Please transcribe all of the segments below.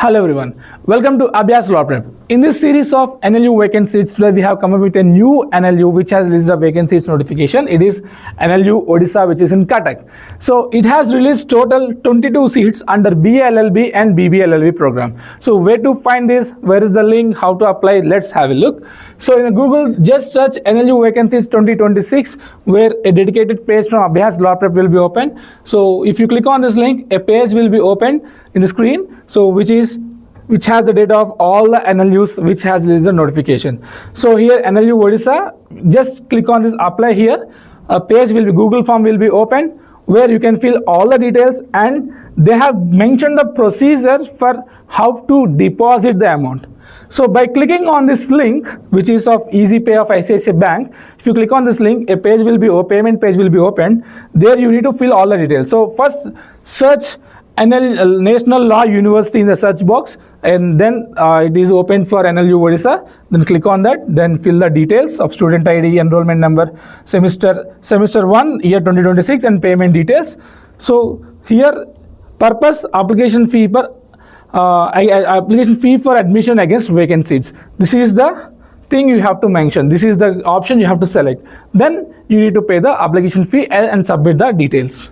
Hello everyone, welcome to Abhyaas LawPrep. In this series of NLUO Vacant Seats, today we have come up with a new NLU which has released a Vacancy Seats notification. It is NLUO Odisha, which is in Cuttack. So it has released total 22 seats under BA-LLB and BB-LLB program. So where to find this, where is the link, how to apply, let's have a look. So in Google, just search NLUO Vacant Seats 2026, where a dedicated page from Abhyaas LawPrep will be open. So if you click on this link, a page will be opened in the screen, so which has the data of all the NLUs which has released the notification. So here NLUO Odisha, just click on this apply here. A page will be, Google form will be open, where you can fill all the details, and they have mentioned the procedure for how to deposit the amount. So by clicking on this link, which is of Easy Pay of ICICI Bank, if you click on this link, a page will be payment page will be opened. There you need to fill all the details. So first search National Law University in the search box, and then it is open for NLUO Odisha. Then click on that, then fill the details of student ID, enrollment number, semester 1, year 2026, and payment details. So here purpose, application fee for admission against vacant seats. This is the thing you have to mention. This is the option you have to select. Then you need to pay the application fee and submit the details.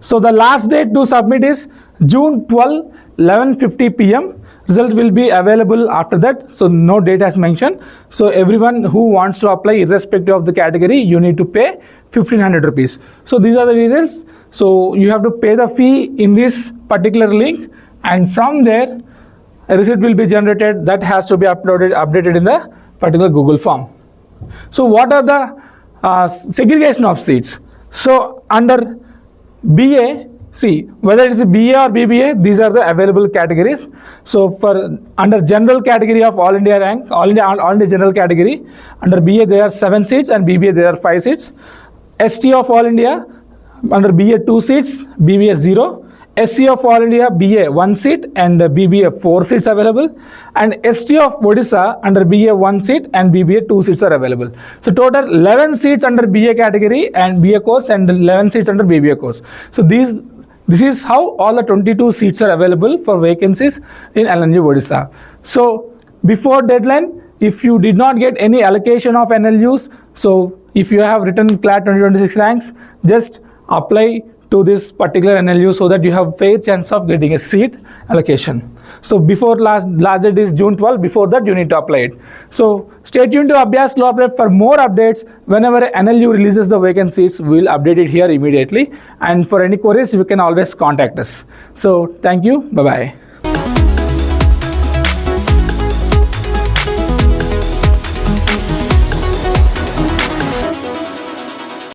So the last date to submit is June 12, 11:50 p.m. Result will be available after that. So no date has mentioned. So everyone who wants to apply, irrespective of the category, you need to pay 1500 rupees. So these are the details. So you have to pay the fee in this particular link, and from there a receipt will be generated that has to be updated in the particular Google form. So what are the segregation of seats? So under BA, see whether it is BA or BBA, these are the available categories. So for under general category of All India rank, All India general category, under BA there are 7 seats and BBA there are 5 seats. ST of All India, under BA 2 seats, BBA 0. SC of All India, BA 1 seat and BBA 4 seats available, and ST of Odisha under BA 1 seat and BBA 2 seats are available. So total 11 seats under BA category and BA course, and 11 seats under BBA course. So this is how all the 22 seats are available for vacancies in NLUO Odisha. So before deadline, if you did not get any allocation of NLUs, so if you have written CLAT 2026 ranks, just apply to this particular NLU so that you have fair chance of getting a seat allocation. So before last date is June 12, before that you need to apply it. So stay tuned to Abhyaas LawPrep for more updates. Whenever NLU releases the vacant seats, we will update it here immediately. And for any queries, you can always contact us. So thank you. Bye-bye.